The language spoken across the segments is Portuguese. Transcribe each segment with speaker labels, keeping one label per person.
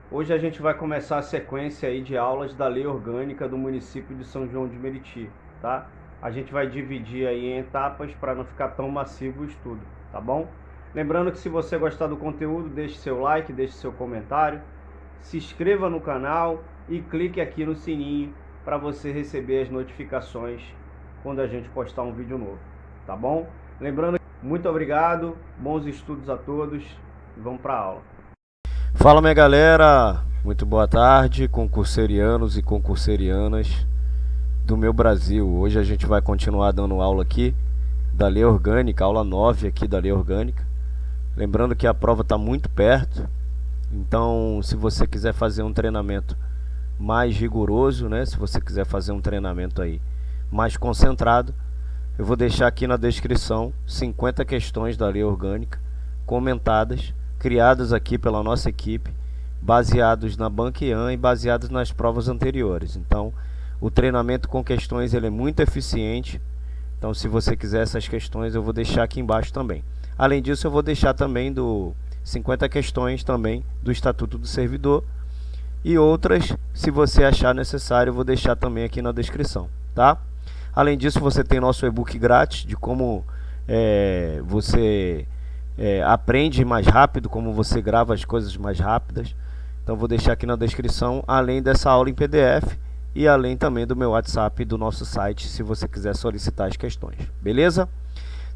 Speaker 1: Hoje a gente vai começar a sequência aí de aulas da Lei Orgânica do município de São João de Meriti, tá? A gente vai dividir aí em etapas para não ficar tão massivo o estudo, tá bom? Lembrando que se você gostar do conteúdo, deixe seu like, deixe seu comentário, se inscreva no canal e clique aqui no sininho para você receber as notificações quando a gente postar um vídeo novo, tá bom? Lembrando, muito obrigado, bons estudos a todos e vamos para a aula.
Speaker 2: Fala, minha galera, muito boa tarde, concurserianos e concurserianas do meu Brasil. Hoje a gente vai continuar dando aula aqui da Lei Orgânica, aula 9 aqui da Lei Orgânica. Lembrando que a prova está muito perto, então se você quiser fazer um treinamento mais rigoroso, né, se você quiser fazer um treinamento aí mais concentrado, eu vou deixar aqui na descrição 50 questões da Lei Orgânica comentadas, criadas aqui pela nossa equipe, baseados na Banquian e baseados nas provas anteriores. Então, o treinamento com questões ele é muito eficiente. Então, se você quiser essas questões, eu vou deixar aqui embaixo também. Além disso, eu vou deixar também 50 questões também do Estatuto do Servidor e outras, se você achar necessário, eu vou deixar também aqui na descrição, tá? Além disso, você tem nosso e-book grátis de como você aprende mais rápido, como você grava as coisas mais rápidas. Então vou deixar aqui na descrição, além dessa aula em PDF e além também do meu WhatsApp e do nosso site, se você quiser solicitar as questões, beleza?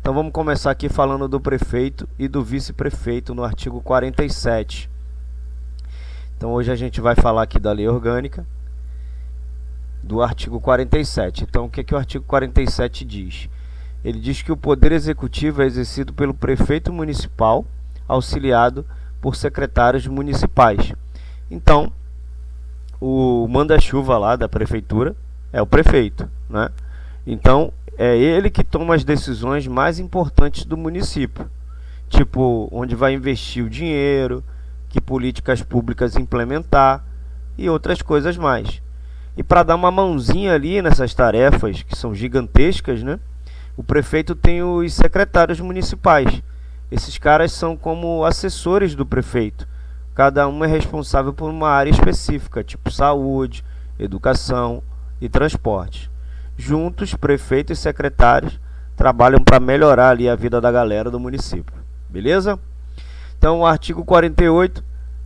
Speaker 2: Então vamos começar aqui falando do prefeito e do vice-prefeito no artigo 47. Então hoje a gente vai falar aqui da Lei Orgânica, do artigo 47. Então o que o artigo 47 diz? Ele diz que o poder executivo é exercido pelo prefeito municipal, auxiliado por secretários municipais. Então, o manda-chuva lá da prefeitura é o prefeito, né? Então, é ele que toma as decisões mais importantes do município. Tipo, onde vai investir o dinheiro, que políticas públicas implementar e outras coisas mais. E para dar uma mãozinha ali nessas tarefas, que são gigantescas, né? O prefeito tem os secretários municipais. Esses caras são como assessores do prefeito. Cada um é responsável por uma área específica, tipo saúde, educação e transporte. Juntos, prefeito e secretários trabalham para melhorar ali a vida da galera do município. Beleza? Então, o artigo 48,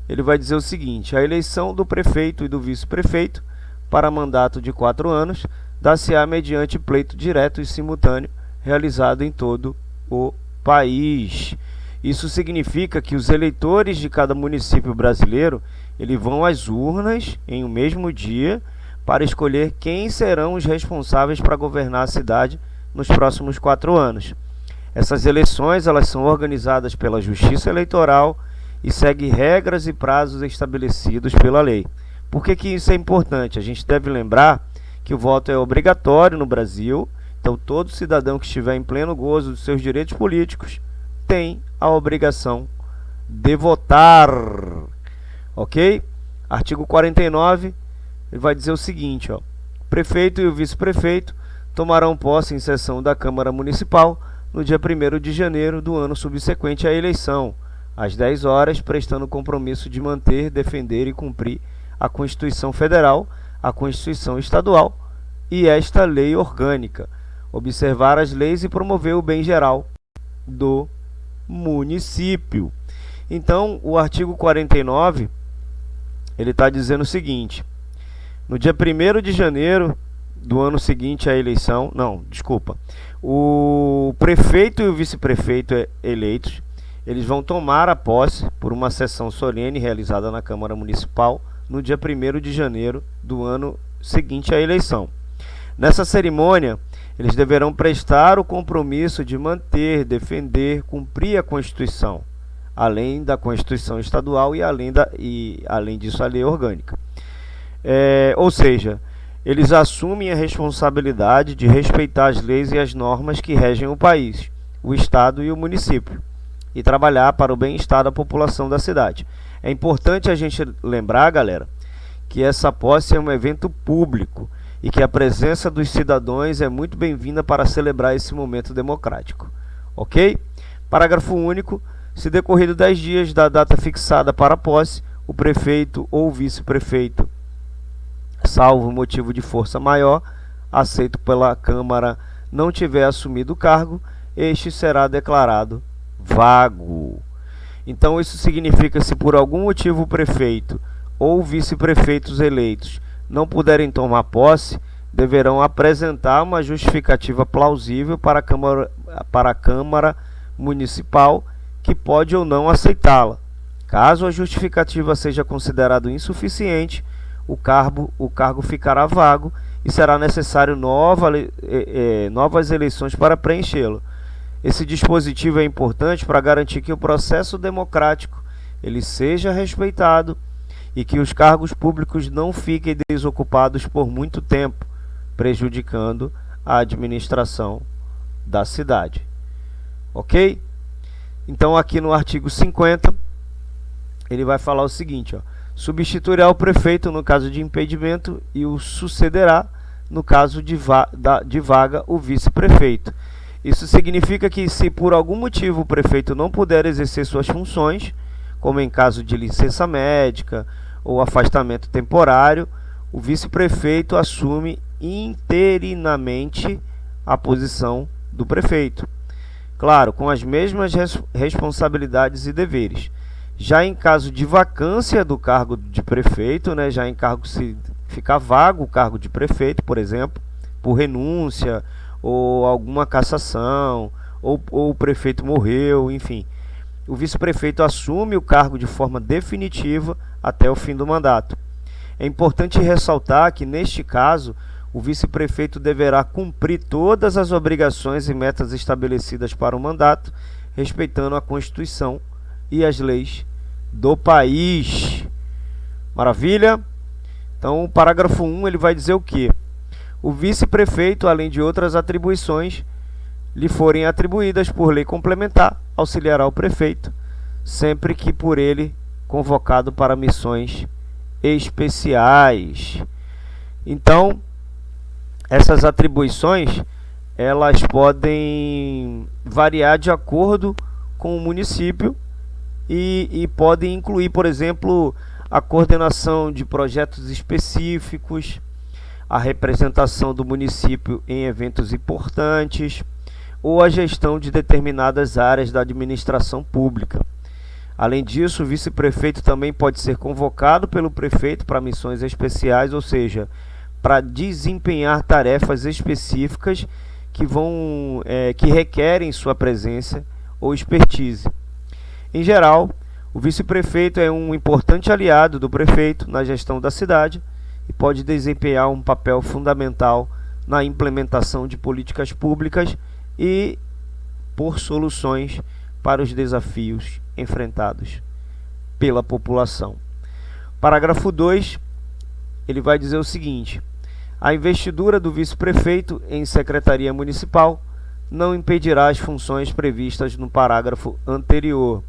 Speaker 2: ele vai dizer o seguinte: a eleição do prefeito e do vice-prefeito para mandato de 4 anos dar-se-á mediante pleito direto e simultâneo realizado em todo o país. Isso significa que os eleitores de cada município brasileiro eles vão às urnas em um mesmo dia para escolher quem serão os responsáveis para governar a cidade nos próximos 4 anos. Essas eleições elas são organizadas pela Justiça Eleitoral e seguem regras e prazos estabelecidos pela lei. Por que isso é importante? A gente deve lembrar que o voto é obrigatório no Brasil, então todo cidadão que estiver em pleno gozo dos seus direitos políticos tem a obrigação de votar, ok? Artigo 49, ele vai dizer o seguinte, ó: o prefeito e o vice-prefeito tomarão posse em sessão da Câmara Municipal no dia 1º de janeiro do ano subsequente à eleição, às 10 horas, prestando compromisso de manter, defender e cumprir a Constituição Federal, a Constituição Estadual e esta lei orgânica, observar as leis e promover o bem geral do município. Então, o artigo 49, ele está dizendo o seguinte: no dia 1º de janeiro do ano seguinte à eleição, o prefeito e o vice-prefeito eleitos, eles vão tomar a posse por uma sessão solene realizada na Câmara Municipal no dia 1º de janeiro do ano seguinte à eleição. Nessa cerimônia, eles deverão prestar o compromisso de manter, defender, cumprir a Constituição, além da Constituição Estadual e além disso a lei orgânica. Ou seja, eles assumem a responsabilidade de respeitar as leis e as normas que regem o país, o Estado e o município, e trabalhar para o bem-estar da população da cidade. É importante a gente lembrar, galera, que essa posse é um evento público e que a presença dos cidadãos é muito bem-vinda para celebrar esse momento democrático. Ok? Parágrafo único. Se decorrido 10 dias da data fixada para a posse, o prefeito ou vice-prefeito, salvo motivo de força maior, aceito pela Câmara, não tiver assumido o cargo, este será declarado vago. Então isso significa que se por algum motivo o prefeito ou vice-prefeitos eleitos não puderem tomar posse, deverão apresentar uma justificativa plausível para a Câmara Municipal, que pode ou não aceitá-la. Caso a justificativa seja considerada insuficiente, o cargo ficará vago e será necessário novas eleições para preenchê-lo. Esse dispositivo é importante para garantir que o processo democrático ele seja respeitado e que os cargos públicos não fiquem desocupados por muito tempo, prejudicando a administração da cidade. Ok? Então aqui no artigo 50, ele vai falar o seguinte, ó: substituirá o prefeito no caso de impedimento e o sucederá no caso de vaga o vice-prefeito. Isso significa que se por algum motivo o prefeito não puder exercer suas funções, como em caso de licença médica ou afastamento temporário, o vice-prefeito assume interinamente a posição do prefeito. Claro, com as mesmas responsabilidades e deveres. Já em caso de vacância do cargo de prefeito, já em cargo se ficar vago o cargo de prefeito, por exemplo, por renúncia ou alguma cassação, ou o prefeito morreu, enfim, o vice-prefeito assume o cargo de forma definitiva até o fim do mandato. É importante ressaltar que, neste caso, o vice-prefeito deverá cumprir todas as obrigações e metas estabelecidas para o mandato, respeitando a Constituição e as leis do país. Maravilha? Então, o parágrafo 1 ele vai dizer o quê? O vice-prefeito, além de outras atribuições, lhe forem atribuídas por lei complementar, auxiliará o prefeito, sempre que por ele convocado para missões especiais. Então, essas atribuições, elas podem variar de acordo com o município e podem incluir, por exemplo, a coordenação de projetos específicos, a representação do município em eventos importantes ou a gestão de determinadas áreas da administração pública. Além disso, o vice-prefeito também pode ser convocado pelo prefeito para missões especiais, ou seja, para desempenhar tarefas específicas que requerem sua presença ou expertise. Em geral, o vice-prefeito é um importante aliado do prefeito na gestão da cidade e pode desempenhar um papel fundamental na implementação de políticas públicas e por soluções para os desafios enfrentados pela população. Parágrafo 2, ele vai dizer o seguinte: a investidura do vice-prefeito em secretaria municipal não impedirá as funções previstas no parágrafo anterior.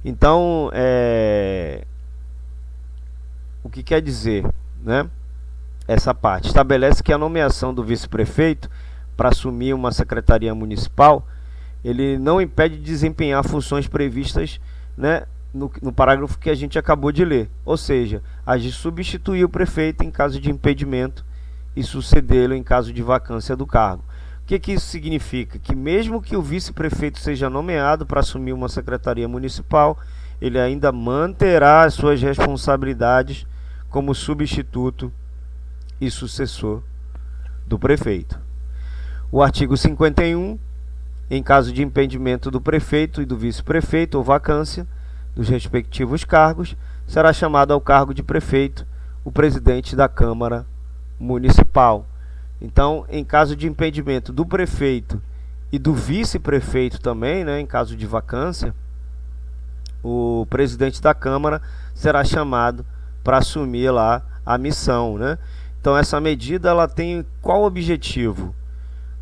Speaker 2: Então, o que quer dizer, essa parte? Estabelece que a nomeação do vice-prefeito para assumir uma secretaria municipal, ele não impede de desempenhar funções previstas, no parágrafo que a gente acabou de ler. Ou seja, a de substituir o prefeito em caso de impedimento e sucedê-lo em caso de vacância do cargo. O que isso significa? Que mesmo que o vice-prefeito seja nomeado para assumir uma secretaria municipal, ele ainda manterá as suas responsabilidades como substituto e sucessor do prefeito. O artigo 51, em caso de impedimento do prefeito e do vice-prefeito ou vacância dos respectivos cargos, será chamado ao cargo de prefeito o presidente da Câmara Municipal. Então, em caso de impedimento do prefeito e do vice-prefeito também, em caso de vacância, o presidente da Câmara será chamado para assumir lá a missão, Então, essa medida ela tem qual objetivo?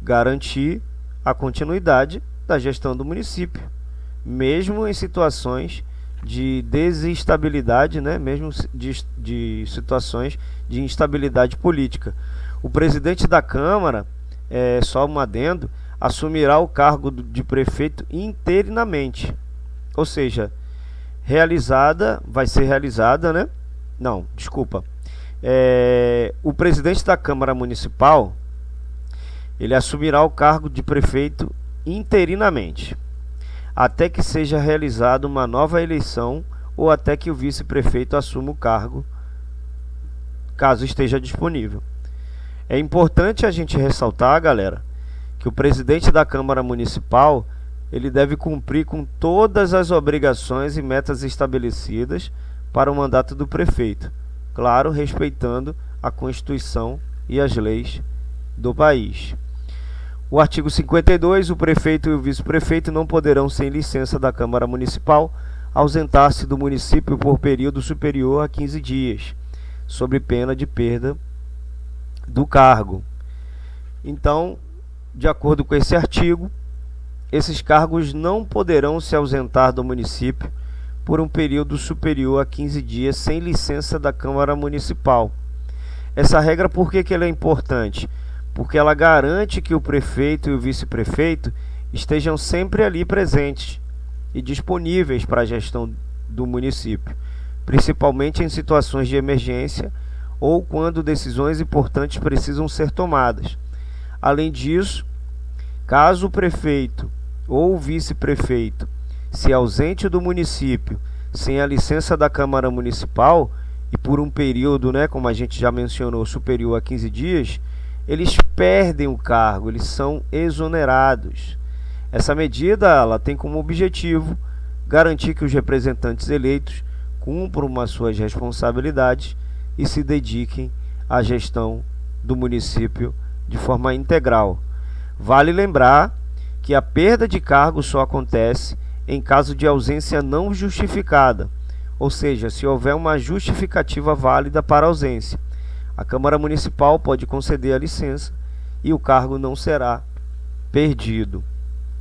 Speaker 2: Garantir a continuidade da gestão do município, mesmo em situações de desestabilidade, mesmo de situações de instabilidade política. O presidente da Câmara, só um adendo, assumirá o cargo de prefeito interinamente, ou seja, vai ser realizada, né? Não, desculpa. O presidente da Câmara Municipal, ele assumirá o cargo de prefeito interinamente, até que seja realizada uma nova eleição ou até que o vice-prefeito assuma o cargo, caso esteja disponível. É importante a gente ressaltar, galera, que o presidente da Câmara Municipal, ele deve cumprir com todas as obrigações e metas estabelecidas para o mandato do prefeito, claro, respeitando a Constituição e as leis do país. O artigo 52, o prefeito e o vice-prefeito não poderão, sem licença da Câmara Municipal, ausentar-se do município por período superior a 15 dias, sob pena de perda do cargo. Então, de acordo com esse artigo, esses cargos não poderão se ausentar do município por um período superior a 15 dias sem licença da Câmara Municipal. Essa regra, por que ela é importante? Porque ela garante que o prefeito e o vice-prefeito estejam sempre ali presentes e disponíveis para a gestão do município, principalmente em situações de emergência ou quando decisões importantes precisam ser tomadas. Além disso, caso o prefeito ou o vice-prefeito se ausente do município sem a licença da Câmara Municipal e por um período, como a gente já mencionou, superior a 15 dias, eles perdem o cargo, eles são exonerados. Essa medida ela tem como objetivo garantir que os representantes eleitos cumpram as suas responsabilidades e se dediquem à gestão do município de forma integral. Vale lembrar que a perda de cargo só acontece em caso de ausência não justificada, ou seja, se houver uma justificativa válida para a ausência. A Câmara Municipal pode conceder a licença e o cargo não será perdido.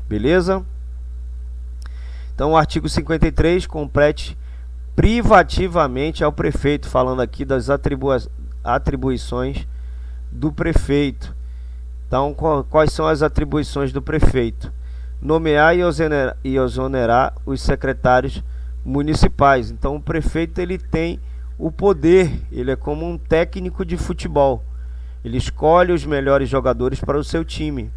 Speaker 2: Beleza? Então, o artigo 53 compete privativamente ao prefeito, falando aqui das atribuições do prefeito. Então, quais são as atribuições do prefeito? Nomear e exonerar os secretários municipais. Então, o prefeito ele tem o poder, ele é como um técnico de futebol. Ele escolhe os melhores jogadores para o seu time,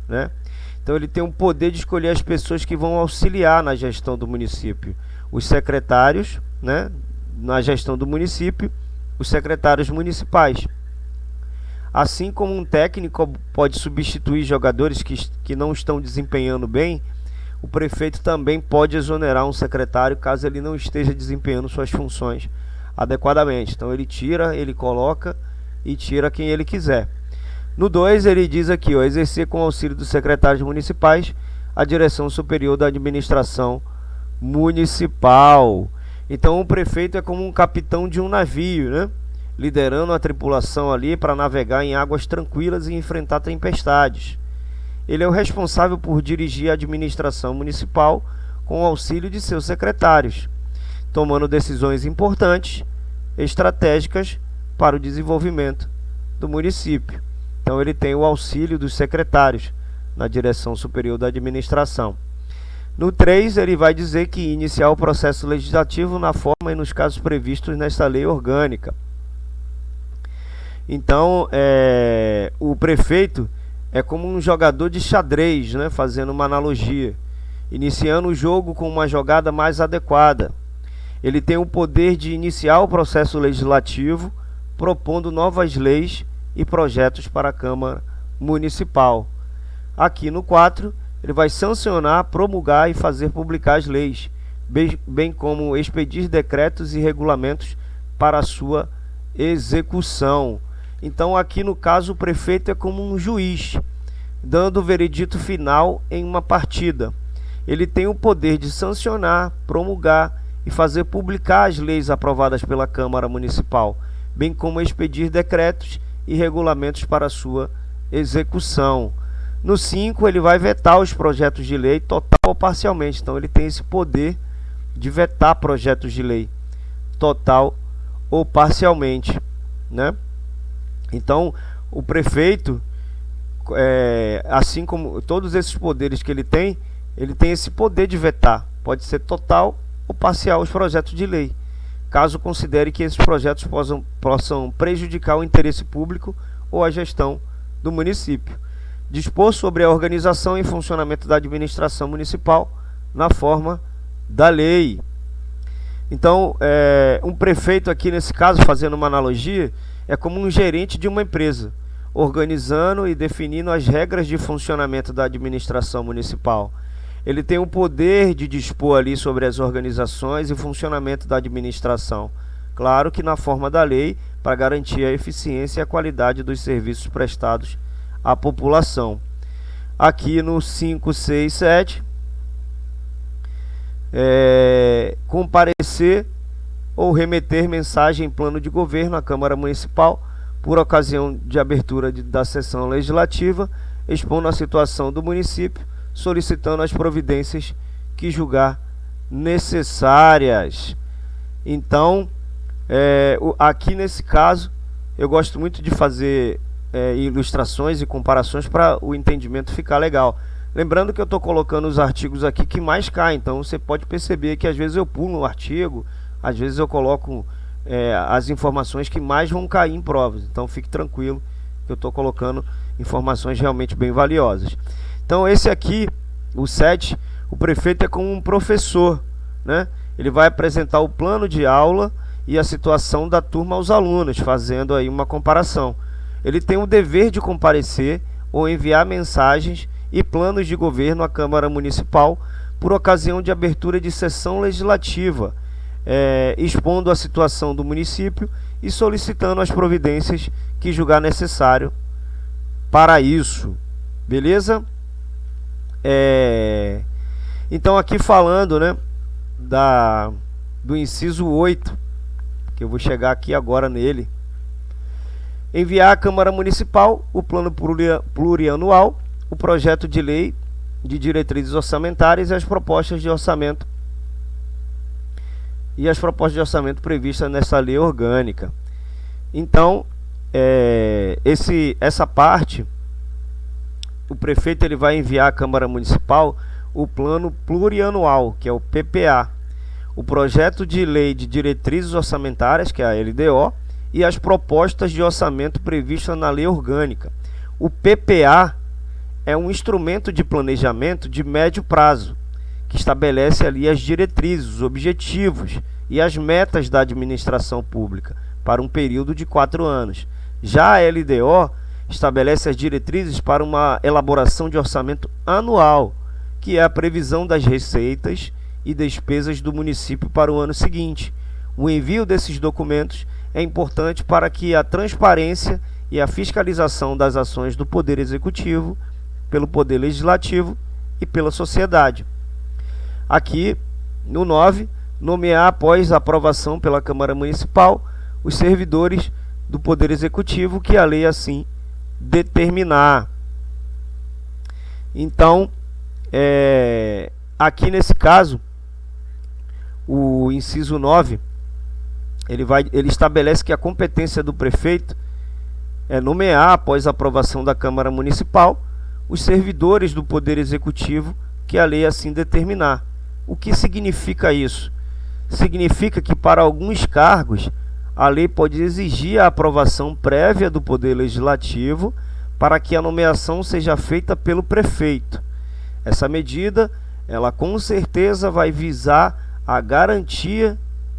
Speaker 2: Então, ele tem o poder de escolher as pessoas que vão auxiliar na gestão do município. Os secretários, na gestão do município, os secretários municipais. Assim como um técnico pode substituir jogadores que não estão desempenhando bem, o prefeito também pode exonerar um secretário caso ele não esteja desempenhando suas funções adequadamente. Então ele tira, ele coloca e tira quem ele quiser. No 2 ele diz aqui, exercer com auxílio dos secretários municipais a direção superior da administração municipal. Então o prefeito é como um capitão de um navio, liderando a tripulação ali para navegar em águas tranquilas e enfrentar tempestades. Ele é o responsável por dirigir a administração municipal com o auxílio de seus secretários, tomando decisões importantes, estratégicas para o desenvolvimento do município. Então ele tem o auxílio dos secretários na direção superior da administração. No 3, ele vai dizer que iniciar o processo legislativo na forma e nos casos previstos nesta lei orgânica. Então, o prefeito é como um jogador de xadrez, fazendo uma analogia, iniciando o jogo com uma jogada mais adequada. Ele tem o poder de iniciar o processo legislativo, propondo novas leis e projetos para a Câmara Municipal. Aqui no 4, ele vai sancionar, promulgar e fazer publicar as leis, bem como expedir decretos e regulamentos para a sua execução. Então, aqui no caso, o prefeito é como um juiz, dando o veredito final em uma partida. Ele tem o poder de sancionar, promulgar e fazer publicar as leis aprovadas pela Câmara Municipal, bem como expedir decretos e regulamentos para a sua execução. No 5, ele vai vetar os projetos de lei total ou parcialmente. Então, ele tem esse poder de vetar projetos de lei total ou parcialmente, Então, o prefeito, assim como todos esses poderes que ele tem esse poder de vetar. Pode ser total ou parcial os projetos de lei, caso considere que esses projetos possam prejudicar o interesse público ou a gestão do município. Dispor sobre a organização e funcionamento da administração municipal na forma da lei. Então, um prefeito aqui nesse caso, fazendo uma analogia, é como um gerente de uma empresa, organizando e definindo as regras de funcionamento da administração municipal. Ele tem o poder de dispor ali sobre as organizações e funcionamento da administração. Claro que na forma da lei, para garantir a eficiência e a qualidade dos serviços prestados à população. Aqui no 567, comparecer ou remeter mensagem em plano de governo à Câmara Municipal por ocasião de abertura da sessão legislativa, expondo a situação do município, solicitando as providências que julgar necessárias. Então, aqui nesse caso, eu gosto muito de fazer ilustrações e comparações para o entendimento ficar legal. Lembrando que eu estou colocando os artigos aqui que mais caem, então você pode perceber que às vezes eu pulo um artigo, às vezes eu coloco as informações que mais vão cair em provas. Então fique tranquilo que eu estou colocando informações realmente bem valiosas. Então esse aqui, o 7, o prefeito é como um professor, né? Ele vai apresentar o plano de aula e a situação da turma aos alunos, fazendo aí uma comparação. Ele tem o dever de comparecer ou enviar mensagens e planos de governo à Câmara Municipal por ocasião de abertura de sessão legislativa, expondo a situação do município e solicitando as providências que julgar necessário para isso. Beleza? Então aqui falando, né, do inciso 8, que eu vou chegar aqui agora nele. Enviar à Câmara Municipal o plano plurianual, o projeto de lei de diretrizes orçamentárias e as propostas de orçamento previstas nessa lei orgânica. Então, essa parte, o prefeito ele vai enviar à Câmara Municipal o plano plurianual, que é o PPA, o projeto de lei de diretrizes orçamentárias, que é a LDO, e as propostas de orçamento previstas na lei orgânica. O PPA é um instrumento de planejamento de médio prazo, que estabelece ali as diretrizes, os objetivos e as metas da administração pública para um período de 4 anos. Já a LDO estabelece as diretrizes para uma elaboração de orçamento anual, que é a previsão das receitas e despesas do município para o ano seguinte. O envio desses documentos é importante para que a transparência e a fiscalização das ações do Poder Executivo, pelo Poder Legislativo e pela sociedade. Aqui, no 9, nomear após a aprovação pela Câmara Municipal os servidores do Poder Executivo que a lei assim determinar. Então, aqui nesse caso, o inciso 9, ele estabelece que a competência do prefeito é nomear, após a aprovação da Câmara Municipal, os servidores do Poder Executivo que a lei assim determinar. O que significa isso? Significa que para alguns cargos a lei pode exigir a aprovação prévia do Poder Legislativo para que a nomeação seja feita pelo prefeito. Essa medida, ela com certeza vai visar a garantia,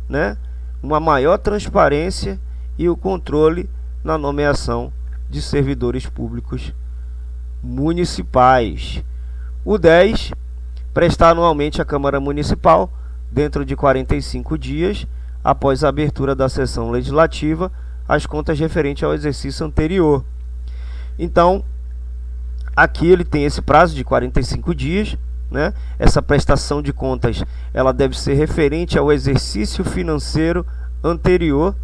Speaker 2: né, uma maior transparência e o controle na nomeação de servidores públicos municipais. O 10, prestar anualmente à Câmara Municipal, dentro de 45 dias, após a abertura da sessão legislativa, as contas referentes ao exercício anterior. Então, aqui ele tem esse prazo de 45 dias, né? Essa prestação de contas ela deve ser referente ao exercício financeiro anterior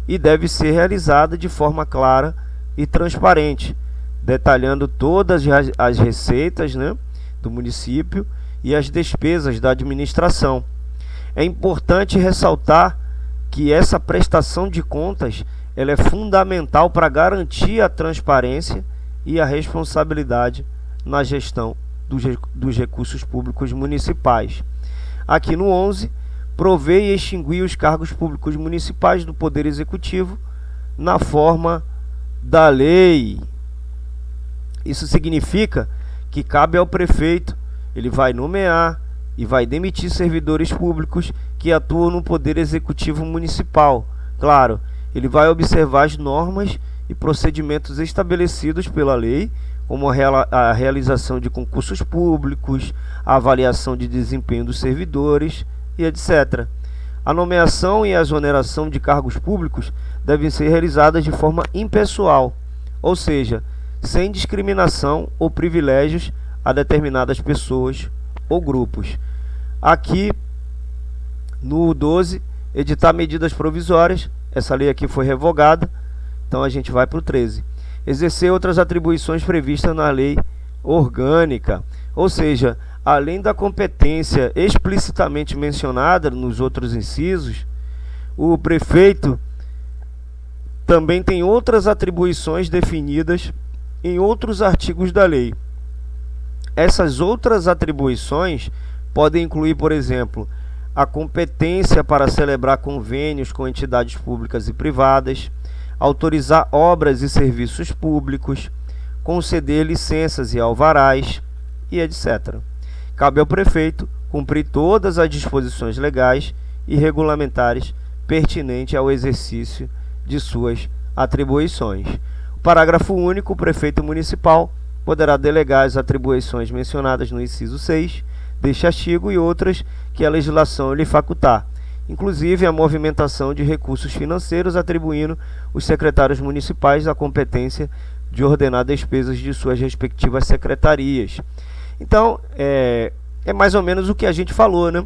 Speaker 2: e deve ser realizada de forma clara e transparente, detalhando todas as receitas, né, do município e as despesas da administração. É importante ressaltar que essa prestação de contas ela é fundamental para garantir a transparência e a responsabilidade na gestão dos recursos públicos municipais. Aqui no 11, prover e extinguir os cargos públicos municipais do Poder Executivo na forma da lei. Isso significa que cabe ao prefeito, ele vai nomear e vai demitir servidores públicos que atuam no Poder Executivo Municipal. Claro, ele vai observar as normas e procedimentos estabelecidos pela lei, como a realização de concursos públicos, a avaliação de desempenho dos servidores e etc. A nomeação e a exoneração de cargos públicos devem ser realizadas de forma impessoal, ou seja, sem discriminação ou privilégios a determinadas pessoas ou grupos. Aqui, no 12, editar medidas provisórias, essa lei aqui foi revogada, então a gente vai para o 13. Exercer outras atribuições previstas na lei orgânica, ou seja, além da competência explicitamente mencionada nos outros incisos, o prefeito também tem outras atribuições definidas em outros artigos da lei. Essas outras atribuições podem incluir, por exemplo, a competência para celebrar convênios com entidades públicas e privadas, autorizar obras e serviços públicos, conceder licenças e alvarás e etc. Cabe ao prefeito cumprir todas as disposições legais e regulamentares pertinentes ao exercício de suas atribuições. Parágrafo único. O prefeito municipal poderá delegar as atribuições mencionadas no inciso 6 deste artigo e outras que a legislação lhe facultar, inclusive a movimentação de recursos financeiros, atribuindo os secretários municipais a competência de ordenar despesas de suas respectivas secretarias. Então, é mais ou menos o que a gente falou, né?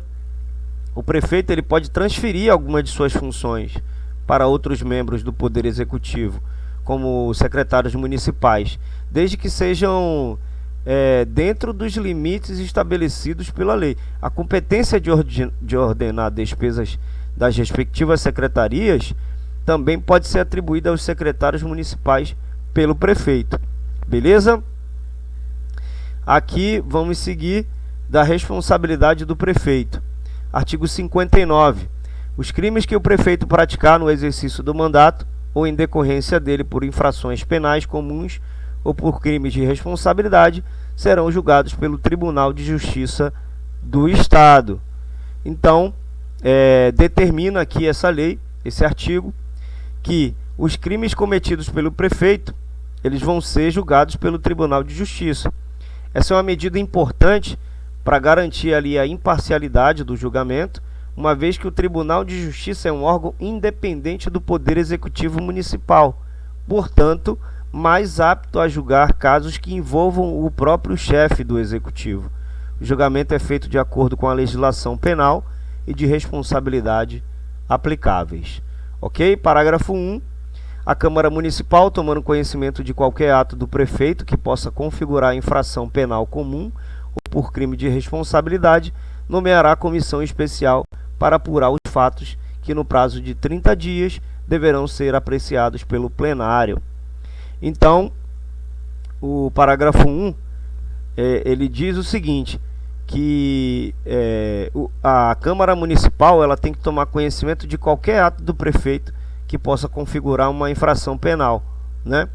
Speaker 2: O prefeito ele pode transferir algumas de suas funções para outros membros do Poder Executivo, como secretários municipais, desde que sejam dentro dos limites estabelecidos pela lei. A competência de ordenar despesas das respectivas secretarias também pode ser atribuída aos secretários municipais pelo prefeito. Beleza? Aqui vamos seguir da responsabilidade do prefeito. Artigo 59. Os crimes que o prefeito praticar no exercício do mandato ou em decorrência dele por infrações penais comuns ou por crimes de responsabilidade serão julgados pelo Tribunal de Justiça do Estado. Então, determina aqui essa lei, esse artigo, que os crimes cometidos pelo prefeito, eles vão ser julgados pelo Tribunal de Justiça. Essa é uma medida importante para garantir ali a imparcialidade do julgamento, uma vez que o Tribunal de Justiça é um órgão independente do Poder Executivo Municipal, portanto, mais apto a julgar casos que envolvam o próprio chefe do Executivo. O julgamento é feito de acordo com a legislação penal e de responsabilidade aplicáveis. Ok? Parágrafo 1. A Câmara Municipal, tomando conhecimento de qualquer ato do prefeito que possa configurar infração penal comum ou por crime de responsabilidade, nomeará comissão especial para apurar os fatos que no prazo de 30 dias deverão ser apreciados pelo plenário. Então, o parágrafo 1, ele diz o seguinte, que a Câmara Municipal ela tem que tomar conhecimento de qualquer ato do prefeito que possa configurar uma infração penal, né?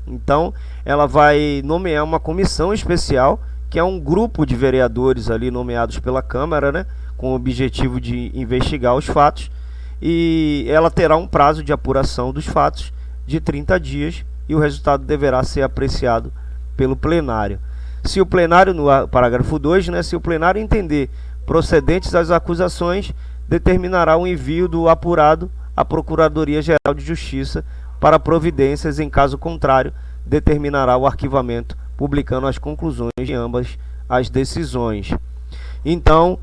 Speaker 2: Então, ela vai nomear uma comissão especial, que é um grupo de vereadores ali nomeados pela Câmara, né, com o objetivo de investigar os fatos, e ela terá um prazo de apuração dos fatos de 30 dias, e o resultado deverá ser apreciado pelo plenário. Se o plenário, no parágrafo 2, né, se o plenário entender procedentes as acusações, determinará o envio do apurado à Procuradoria-Geral de Justiça para providências, em caso contrário, determinará o arquivamento, publicando as conclusões de ambas as decisões. Então,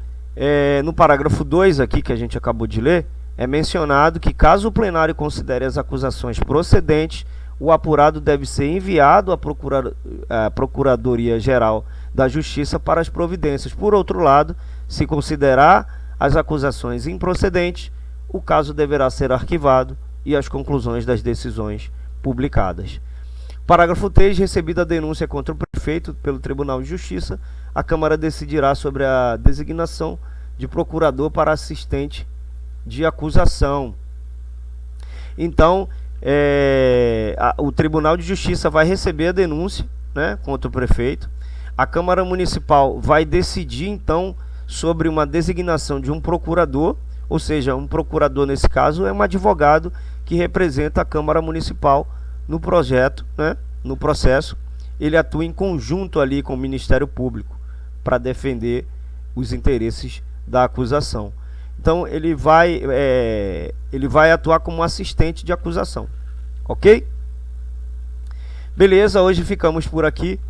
Speaker 2: no parágrafo 2 aqui, que a gente acabou de ler, é mencionado que, caso o plenário considere as acusações procedentes, o apurado deve ser enviado à Procuradoria-Geral da Justiça para as providências. Por outro lado, se considerar as acusações improcedentes, o caso deverá ser arquivado e as conclusões das decisões publicadas. Parágrafo 3. Recebida a denúncia contra o prefeito pelo Tribunal de Justiça, a Câmara decidirá sobre a designação de procurador para assistente de acusação. Então, o Tribunal de Justiça vai receber a denúncia, né, contra o prefeito. A Câmara Municipal vai decidir, então, sobre uma designação de um procurador, ou seja, um procurador, nesse caso, é um advogado que representa a Câmara Municipal no projeto, né, no processo. Ele atua em conjunto ali com o Ministério Público para defender os interesses da acusação. Então, ele vai atuar como assistente de acusação. Ok? Beleza, hoje ficamos por aqui.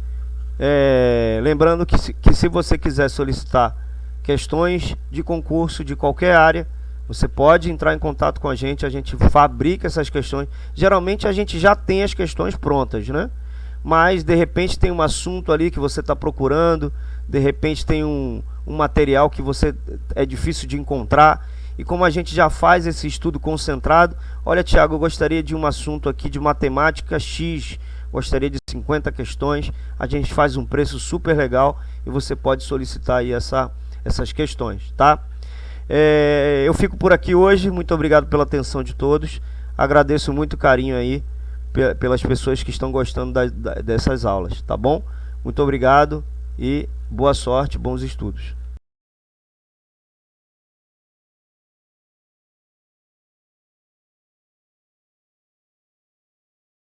Speaker 2: Lembrando que se você quiser solicitar questões de concurso de qualquer área, você pode entrar em contato com a gente fabrica essas questões. Geralmente a gente já tem as questões prontas, né? Mas de repente tem um assunto ali que você está procurando, de repente tem um material que é difícil de encontrar, e como a gente já faz esse estudo concentrado, olha, Tiago, eu gostaria de um assunto aqui de matemática X, gostaria de 50 questões, a gente faz um preço super legal e você pode solicitar aí essas questões, tá? Eu fico por aqui hoje, muito obrigado pela atenção de todos, agradeço muito o carinho aí pelas pessoas que estão gostando dessas aulas, tá bom? Muito obrigado e boa sorte, bons estudos.